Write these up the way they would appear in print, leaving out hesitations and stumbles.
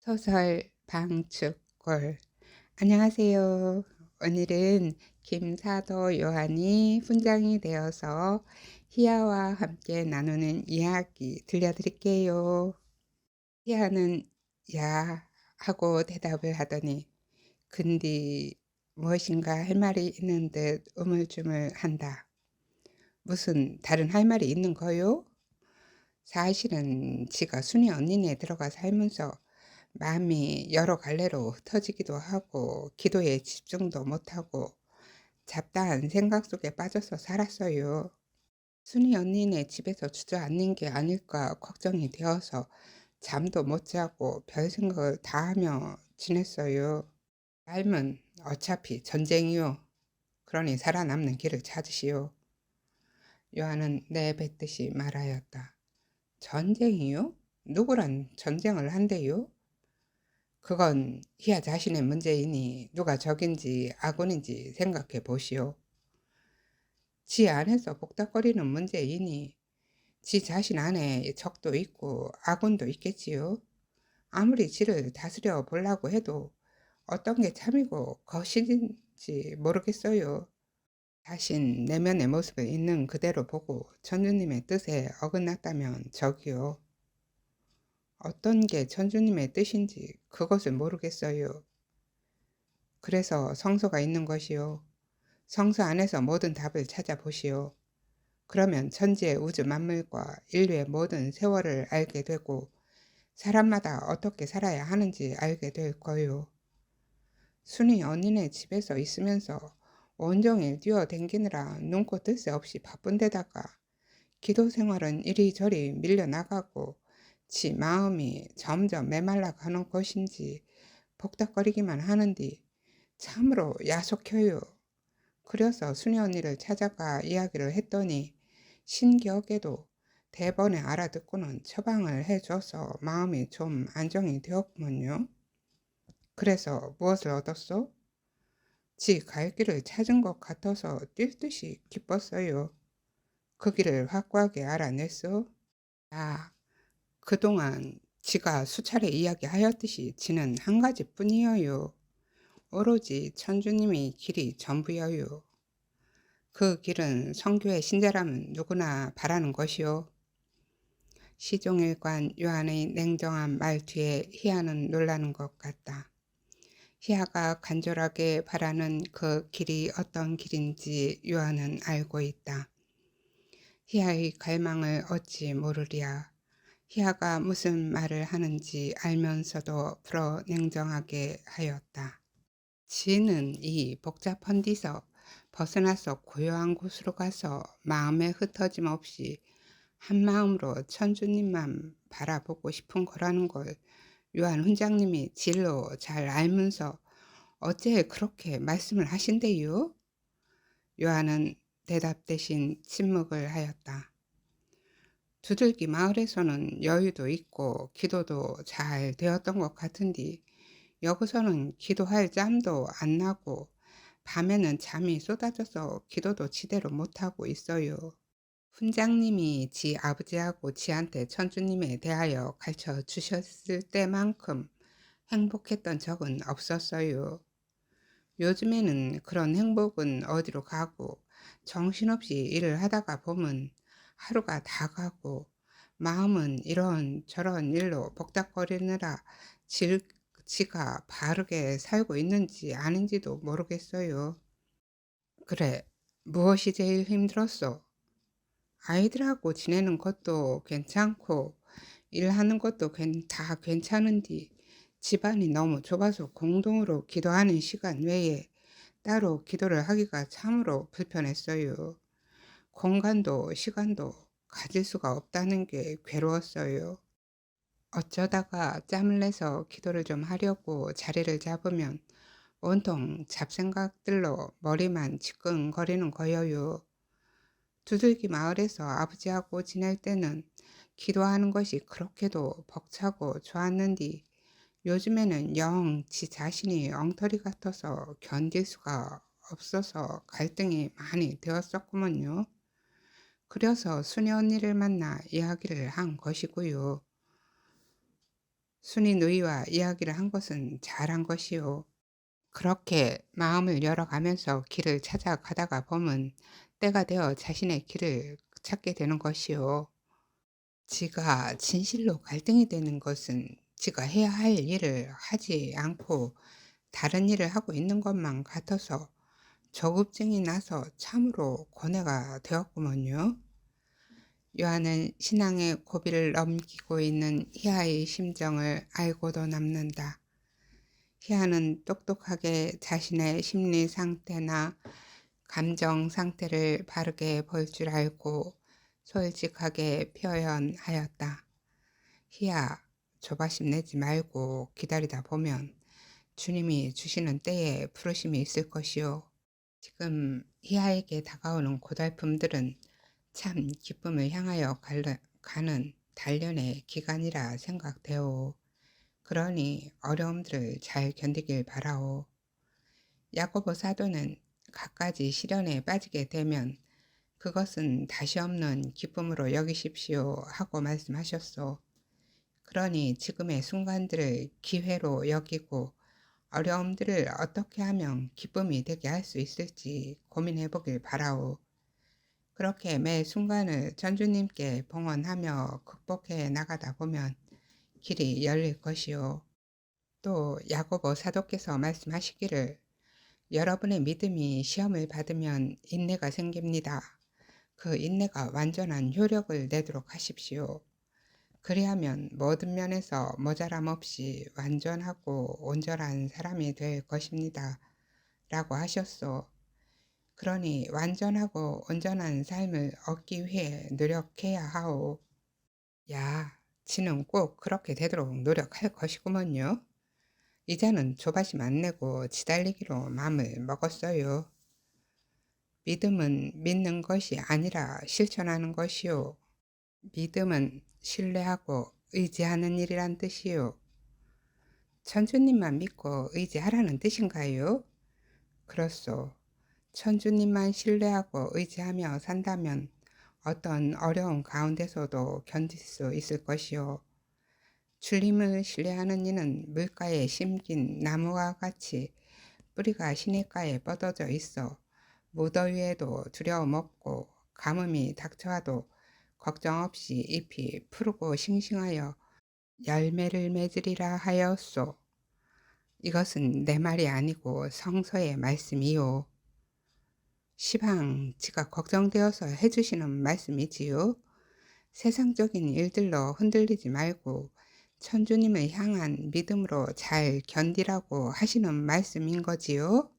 소설 방축골. 안녕하세요. 오늘은 김사도 요한이 훈장이 되어서 희야와 함께 나누는 이야기 들려드릴게요. 희야는 야 하고 대답을 하더니 근디 무엇인가 할 말이 있는 듯 우물쭈물한다. 무슨 다른 할 말이 있는 거요? 사실은 지가 순이 언니네 들어가 살면서 마음이 여러 갈래로 흩어지기도 하고 기도에 집중도 못하고 잡다한 생각 속에 빠져서 살았어요. 순이 언니네 집에서 주저앉는 게 아닐까 걱정이 되어서 잠도 못 자고 별 생각을 다 하며 지냈어요. 삶은 어차피 전쟁이요. 그러니 살아남는 길을 찾으시오. 요한은 내뱉듯이 말하였다. 전쟁이요? 누구랑 전쟁을 한대요? 그건 희야 자신의 문제이니 누가 적인지 악원인지 생각해 보시오. 지 안에서 복닥거리는 문제이니 지 자신 안에 적도 있고 악원도 있겠지요. 아무리 지를 다스려 보려고 해도 어떤 게 참이고 거짓인지 모르겠어요. 자신 내면의 모습을 있는 그대로 보고 천주님의 뜻에 어긋났다면 저기요. 어떤 게 천주님의 뜻인지 그것을 모르겠어요. 그래서 성서가 있는 것이요. 성서 안에서 모든 답을 찾아보시오. 그러면 천지의 우주 만물과 인류의 모든 세월을 알게 되고 사람마다 어떻게 살아야 하는지 알게 될 거요. 순이 언니네 집에서 있으면서 온종일 뛰어댕기느라 눈코 뜰 새 없이 바쁜 데다가 기도 생활은 이리저리 밀려나가고 지 마음이 점점 메말라 가는 것인지 복닥거리기만 하는디 참으로 야속해요. 그래서 순이 언니를 찾아가 이야기를 했더니 신기하게도 대번에 알아듣고는 처방을 해줘서 마음이 좀 안정이 되었군요. 그래서 무엇을 얻었소? 지 갈 길을 찾은 것 같아서 뛸 듯이 기뻤어요. 그 길을 확고하게 알아냈어. 아, 그동안 지가 수차례 이야기하였듯이 지는 한 가지뿐이에요. 오로지 천주님이 길이 전부여요. 그 길은 성교의 신자라면 누구나 바라는 것이요. 시종일관 요한의 냉정한 말 뒤에 희야는 놀라는 것 같다. 희야가 간절하게 바라는 그 길이 어떤 길인지 요한은 알고 있다. 희야의 갈망을 어찌 모르랴. 희야가 무슨 말을 하는지 알면서도 불어 냉정하게 하였다. 지는 이 복잡한 데서 벗어나서 고요한 곳으로 가서 마음에 흩어짐 없이 한마음으로 천주님만 바라보고 싶은 거라는 걸 요한 훈장님이 진로 잘 알면서 어째 그렇게 말씀을 하신대요? 요한은 대답 대신 침묵을 하였다. 두들기 마을에서는 여유도 있고 기도도 잘 되었던 것 같은데 여기서는 기도할 짬도 안 나고 밤에는 잠이 쏟아져서 기도도 제대로 못하고 있어요. 훈장님이 지 아버지하고 지한테 천주님에 대하여 가르쳐 주셨을 때만큼 행복했던 적은 없었어요. 요즘에는 그런 행복은 어디로 가고 정신없이 일을 하다가 보면 하루가 다 가고 마음은 이런저런 일로 복닥거리느라 지가 바르게 살고 있는지 아닌지도 모르겠어요. 그래, 무엇이 제일 힘들었어? 아이들하고 지내는 것도 괜찮고 일하는 것도 다 괜찮은데 집안이 너무 좁아서 공동으로 기도하는 시간 외에 따로 기도를 하기가 참으로 불편했어요. 공간도 시간도 가질 수가 없다는 게 괴로웠어요. 어쩌다가 짬을 내서 기도를 좀 하려고 자리를 잡으면 온통 잡생각들로 머리만 지끈거리는 거여요. 두들기 마을에서 아버지하고 지낼 때는 기도하는 것이 그렇게도 벅차고 좋았는디 요즘에는 영 지 자신이 엉터리 같아서 견딜 수가 없어서 갈등이 많이 되었었구먼요. 그래서 순이 언니를 만나 이야기를 한 것이고요. 순이 누이와 이야기를 한 것은 잘한 것이요. 그렇게 마음을 열어가면서 길을 찾아가다가 보면 때가 되어 자신의 길을 찾게 되는 것이요. 지가 진실로 갈등이 되는 것은 지가 해야 할 일을 하지 않고 다른 일을 하고 있는 것만 같아서 조급증이 나서 참으로 고뇌가 되었구먼요. 요한은 신앙의 고비를 넘기고 있는 희아의 심정을 알고도 남는다. 희아는 똑똑하게 자신의 심리 상태나 감정 상태를 바르게 볼 줄 알고 솔직하게 표현하였다. 희아, 조바심 내지 말고 기다리다 보면 주님이 주시는 때에 부르심이 있을 것이요. 지금 희아에게 다가오는 고달픔들은 참 기쁨을 향하여 가는 단련의 기간이라 생각되오. 그러니 어려움들을 잘 견디길 바라오. 야고보 사도는 갖가지 시련에 빠지게 되면 그것은 다시 없는 기쁨으로 여기십시오 하고 말씀하셨소. 그러니 지금의 순간들을 기회로 여기고 어려움들을 어떻게 하면 기쁨이 되게 할 수 있을지 고민해 보길 바라오. 그렇게 매 순간을 전주님께 봉헌하며 극복해 나가다 보면 길이 열릴 것이요. 또 야고보 사도께서 말씀하시기를 여러분의 믿음이 시험을 받으면 인내가 생깁니다. 그 인내가 완전한 효력을 내도록 하십시오. 그리하면 모든 면에서 모자람 없이 완전하고 온전한 사람이 될 것입니다. 라고 하셨소. 그러니 완전하고 온전한 삶을 얻기 위해 노력해야 하오. 야, 지는 꼭 그렇게 되도록 노력할 것이구먼요. 이제는 조바심 안 내고 지달리기로 마음을 먹었어요. 믿음은 믿는 것이 아니라 실천하는 것이요. 믿음은 신뢰하고 의지하는 일이란 뜻이요. 천주님만 믿고 의지하라는 뜻인가요? 그렇소. 천주님만 신뢰하고 의지하며 산다면 어떤 어려운 가운데서도 견딜 수 있을 것이요. 주님을 신뢰하는 이는 물가에 심긴 나무와 같이 뿌리가 시냇가에 뻗어져 있어 무더위에도 두려움 없고 가뭄이 닥쳐와도 걱정 없이 잎이 푸르고 싱싱하여 열매를 맺으리라 하였소. 이것은 내 말이 아니고 성서의 말씀이요. 시방 지가 걱정되어서 해주시는 말씀이지요. 세상적인 일들로 흔들리지 말고 천주님을 향한 믿음으로 잘 견디라고 하시는 말씀인 거지요.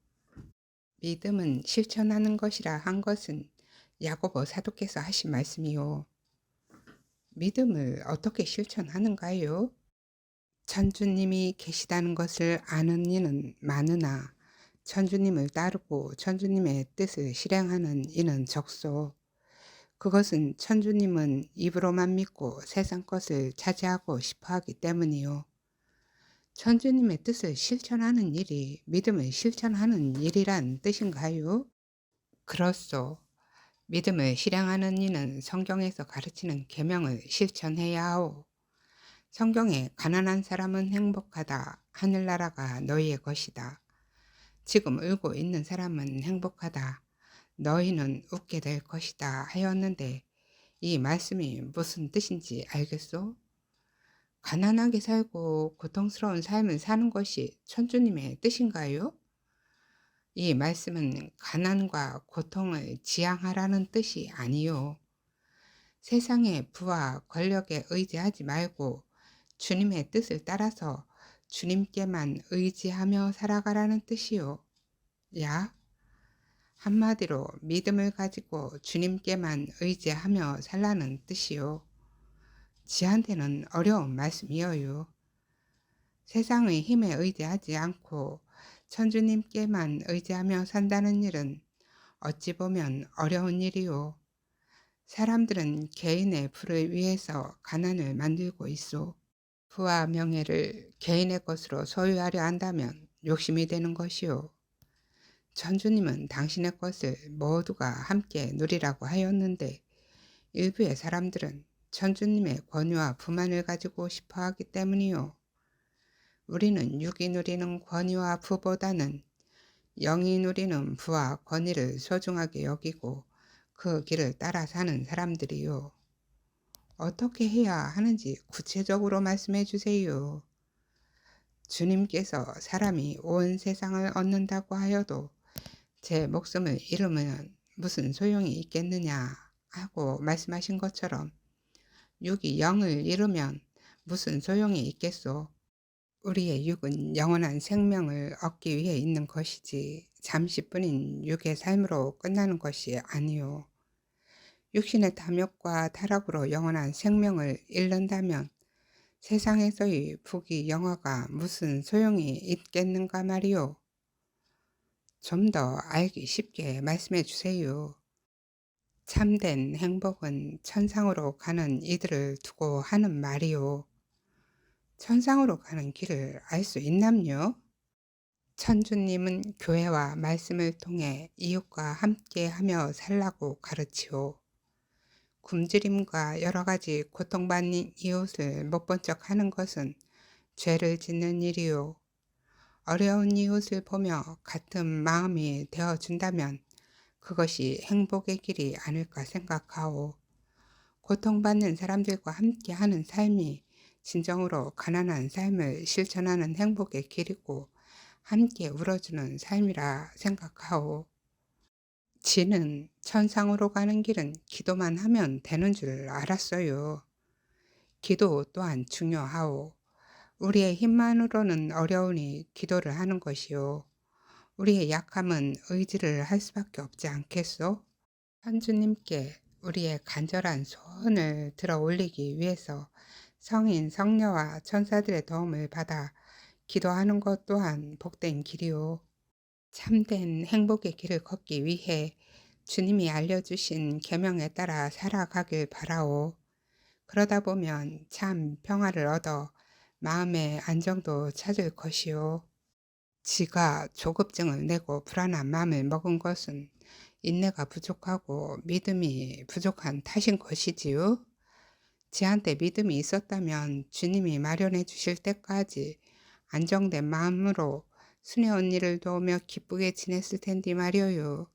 믿음은 실천하는 것이라 한 것은 야고보 사도께서 하신 말씀이요. 믿음을 어떻게 실천하는가요? 천주님이 계시다는 것을 아는 이는 많으나 천주님을 따르고 천주님의 뜻을 실행하는 이는 적소. 그것은 천주님은 입으로만 믿고 세상 것을 차지하고 싶어하기 때문이요. 천주님의 뜻을 실천하는 일이 믿음을 실천하는 일이란 뜻인가요? 그렇소. 믿음을 실행하는 이는 성경에서 가르치는 계명을 실천해야 하오. 성경에 가난한 사람은 행복하다. 하늘나라가 너희의 것이다. 지금 울고 있는 사람은 행복하다. 너희는 웃게 될 것이다 하였는데 이 말씀이 무슨 뜻인지 알겠소? 가난하게 살고 고통스러운 삶을 사는 것이 천주님의 뜻인가요? 이 말씀은 가난과 고통을 지향하라는 뜻이 아니요. 세상의 부와 권력에 의지하지 말고 주님의 뜻을 따라서 주님께만 의지하며 살아가라는 뜻이요. 야, 한마디로 믿음을 가지고 주님께만 의지하며 살라는 뜻이요. 지한테는 어려운 말씀이어요. 세상의 힘에 의지하지 않고 천주님께만 의지하며 산다는 일은 어찌 보면 어려운 일이요. 사람들은 개인의 부를 위해서 가난을 만들고 있어. 부와 명예를 개인의 것으로 소유하려 한다면 욕심이 되는 것이요. 천주님은 당신의 것을 모두가 함께 누리라고 하였는데 일부의 사람들은 천주님의 권위와 부만을 가지고 싶어 하기 때문이요. 우리는 육이 누리는 권위와 부보다는 영이 누리는 부와 권위를 소중하게 여기고 그 길을 따라 사는 사람들이요. 어떻게 해야 하는지 구체적으로 말씀해 주세요. 주님께서 사람이 온 세상을 얻는다고 하여도 제 목숨을 잃으면 무슨 소용이 있겠느냐 하고 말씀하신 것처럼 육이 영을 잃으면 무슨 소용이 있겠소. 우리의 육은 영원한 생명을 얻기 위해 있는 것이지 잠시뿐인 육의 삶으로 끝나는 것이 아니요. 육신의 탐욕과 타락으로 영원한 생명을 잃는다면 세상에서의 부귀 영화가 무슨 소용이 있겠는가 말이요. 좀 더 알기 쉽게 말씀해 주세요. 참된 행복은 천상으로 가는 이들을 두고 하는 말이요. 천상으로 가는 길을 알 수 있남요? 천주님은 교회와 말씀을 통해 이웃과 함께 하며 살라고 가르치오. 굶주림과 여러 가지 고통받는 이웃을 못 본 척 하는 것은 죄를 짓는 일이요. 어려운 이웃을 보며 같은 마음이 되어준다면 그것이 행복의 길이 아닐까 생각하오. 고통받는 사람들과 함께 하는 삶이 진정으로 가난한 삶을 실천하는 행복의 길이고 함께 울어주는 삶이라 생각하오. 지는 천상으로 가는 길은 기도만 하면 되는 줄 알았어요. 기도 또한 중요하오. 우리의 힘만으로는 어려우니 기도를 하는 것이요. 우리의 약함은 의지를 할 수밖에 없지 않겠소? 천주님께 우리의 간절한 소원을 들어 올리기 위해서 성인, 성녀와 천사들의 도움을 받아 기도하는 것 또한 복된 길이요. 참된 행복의 길을 걷기 위해 주님이 알려주신 계명에 따라 살아가길 바라오. 그러다 보면 참 평화를 얻어 마음의 안정도 찾을 것이요. 지가 조급증을 내고 불안한 마음을 먹은 것은 인내가 부족하고 믿음이 부족한 탓인 것이지요. 지한테 믿음이 있었다면 주님이 마련해 주실 때까지 안정된 마음으로 순애 언니를 도우며 기쁘게 지냈을 텐데 말이요.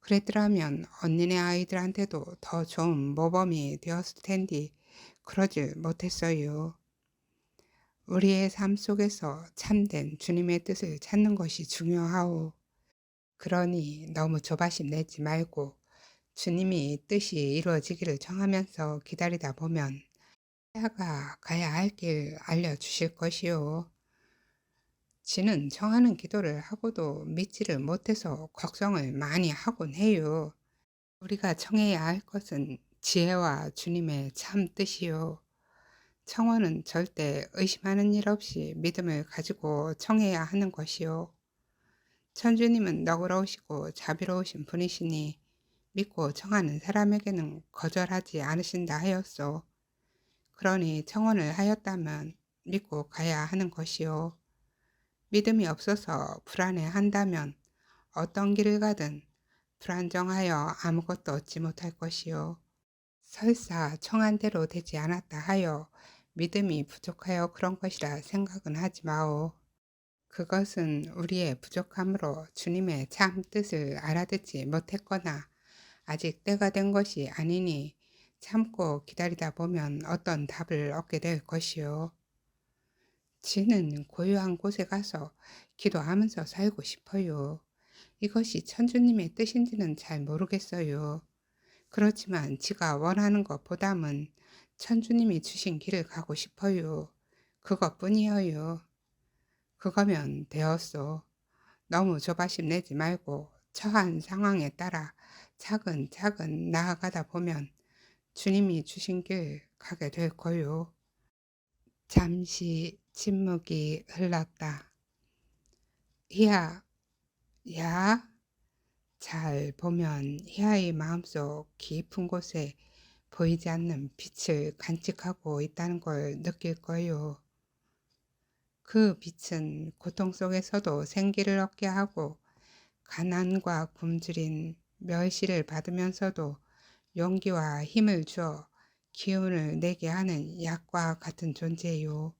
그랬더라면 언니네 아이들한테도 더 좋은 모범이 되었을 텐데 그러질 못했어요. 우리의 삶 속에서 참된 주님의 뜻을 찾는 것이 중요하오. 그러니 너무 조바심 내지 말고 주님이 뜻이 이루어지기를 청하면서 기다리다 보면 하야가 가야 할 길 알려주실 것이요. 지는 청하는 기도를 하고도 믿지를 못해서 걱정을 많이 하곤 해요. 우리가 청해야 할 것은 지혜와 주님의 참 뜻이요. 청원은 절대 의심하는 일 없이 믿음을 가지고 청해야 하는 것이요. 천주님은 너그러우시고 자비로우신 분이시니 믿고 청하는 사람에게는 거절하지 않으신다 하였소. 그러니 청원을 하였다면 믿고 가야 하는 것이요. 믿음이 없어서 불안해한다면 어떤 길을 가든 불안정하여 아무것도 얻지 못할 것이요. 설사 청한 대로 되지 않았다 하여 믿음이 부족하여 그런 것이라 생각은 하지 마오. 그것은 우리의 부족함으로 주님의 참 뜻을 알아듣지 못했거나 아직 때가 된 것이 아니니 참고 기다리다 보면 어떤 답을 얻게 될 것이요. 지는 고요한 곳에 가서 기도하면서 살고 싶어요. 이것이 천주님의 뜻인지는 잘 모르겠어요. 그렇지만 지가 원하는 것보다는 천주님이 주신 길을 가고 싶어요. 그것뿐이에요. 그거면 되었소. 너무 조바심 내지 말고 처한 상황에 따라 차근차근 나아가다 보면 주님이 주신 길 가게 될 거요. 잠시 침묵이 흘렀다. 희야, 야? 잘 보면 희아의 마음속 깊은 곳에 보이지 않는 빛을 간직하고 있다는 걸 느낄 거요. 그 빛은 고통 속에서도 생기를 얻게 하고 가난과 굶주린 멸시를 받으면서도 용기와 힘을 주어 기운을 내게 하는 약과 같은 존재요.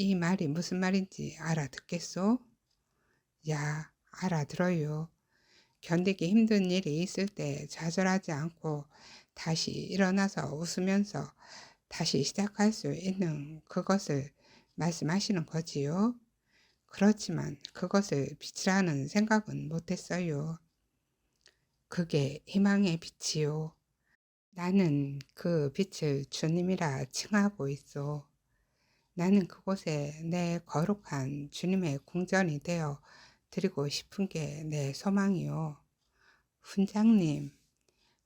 이 말이 무슨 말인지 알아듣겠소? 야, 알아들어요. 견디기 힘든 일이 있을 때 좌절하지 않고 다시 일어나서 웃으면서 다시 시작할 수 있는 그것을 말씀하시는 거지요. 그렇지만 그것을 빛이라는 생각은 못했어요. 그게 희망의 빛이요. 나는 그 빛을 주님이라 칭하고 있어. 나는 그곳에 내 거룩한 주님의 궁전이 되어 드리고 싶은 게 내 소망이요. 훈장님,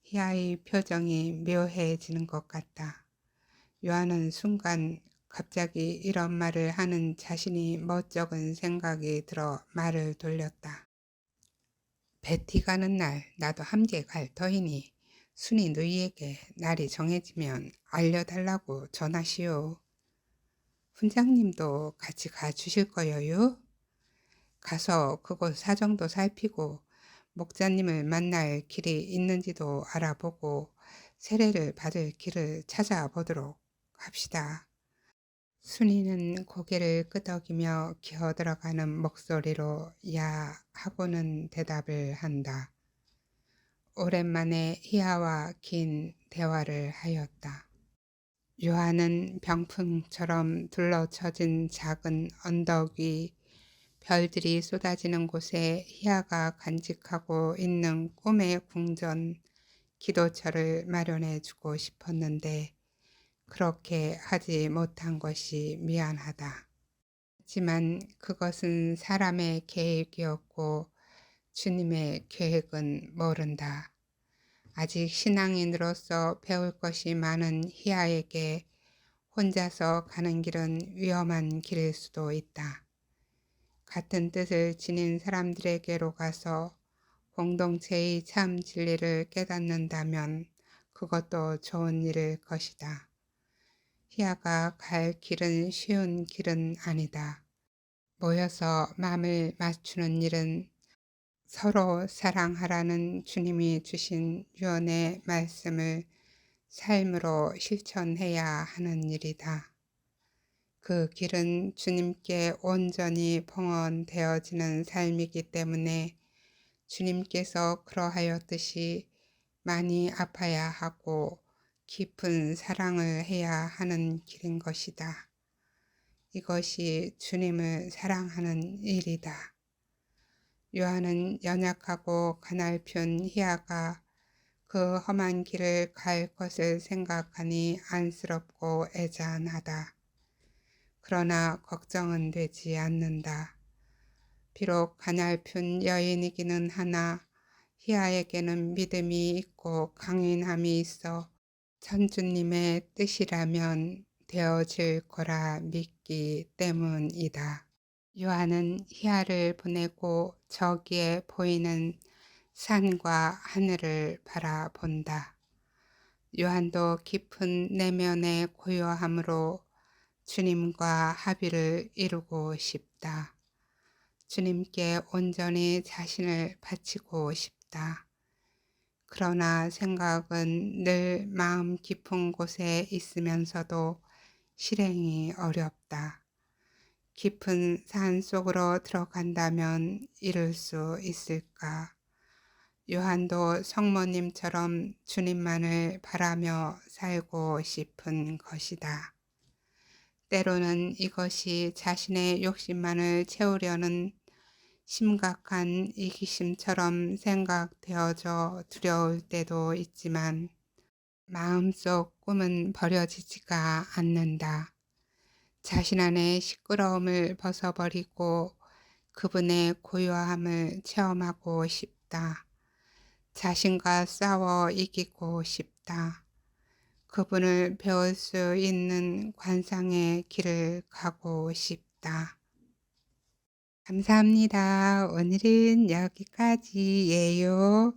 희아의 표정이 묘해지는 것 같다. 요한은 순간 갑자기 이런 말을 하는 자신이 멋쩍은 생각이 들어 말을 돌렸다. 베티 가는 날 나도 함께 갈 터이니 순이 너희에게 날이 정해지면 알려달라고 전하시오. 훈장님도 같이 가주실 거예요? 가서 그곳 사정도 살피고 목자님을 만날 길이 있는지도 알아보고 세례를 받을 길을 찾아보도록 합시다. 순이는 고개를 끄덕이며 기어들어가는 목소리로 야 하고는 대답을 한다. 오랜만에 희아와 긴 대화를 하였다. 요한은 병풍처럼 둘러쳐진 작은 언덕 위 별들이 쏟아지는 곳에 희아가 간직하고 있는 꿈의 궁전 기도처를 마련해 주고 싶었는데 그렇게 하지 못한 것이 미안하다. 하지만 그것은 사람의 계획이었고 주님의 계획은 모른다. 아직 신앙인으로서 배울 것이 많은 희아에게 혼자서 가는 길은 위험한 길일 수도 있다. 같은 뜻을 지닌 사람들에게로 가서 공동체의 참 진리를 깨닫는다면 그것도 좋은 일일 것이다. 희아가 갈 길은 쉬운 길은 아니다. 모여서 마음을 맞추는 일은 서로 사랑하라는 주님이 주신 유언의 말씀을 삶으로 실천해야 하는 일이다. 그 길은 주님께 온전히 봉헌되어지는 삶이기 때문에 주님께서 그러하였듯이 많이 아파야 하고 깊은 사랑을 해야 하는 길인 것이다. 이것이 주님을 사랑하는 일이다. 요한은 연약하고 가냘픈 희아가 그 험한 길을 갈 것을 생각하니 안쓰럽고 애잔하다. 그러나 걱정은 되지 않는다. 비록 가냘픈 여인이기는 하나 희아에게는 믿음이 있고 강인함이 있어 천주님의 뜻이라면 되어질 거라 믿기 때문이다. 요한은 희아를 보내고 저기에 보이는 산과 하늘을 바라본다. 요한도 깊은 내면의 고요함으로 주님과 합의를 이루고 싶다. 주님께 온전히 자신을 바치고 싶다. 그러나 생각은 늘 마음 깊은 곳에 있으면서도 실행이 어렵다. 깊은 산 속으로 들어간다면 이룰 수 있을까? 요한도 성모님처럼 주님만을 바라며 살고 싶은 것이다. 때로는 이것이 자신의 욕심만을 채우려는 심각한 이기심처럼 생각되어져 두려울 때도 있지만 마음속 꿈은 버려지지가 않는다. 자신 안의 시끄러움을 벗어버리고 그분의 고요함을 체험하고 싶다. 자신과 싸워 이기고 싶다. 그분을 배울 수 있는 관상의 길을 가고 싶다. 감사합니다. 오늘은 여기까지예요.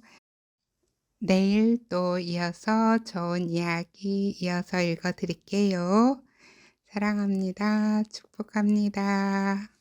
내일 또 이어서 좋은 이야기 이어서 읽어드릴게요. 사랑합니다. 축복합니다.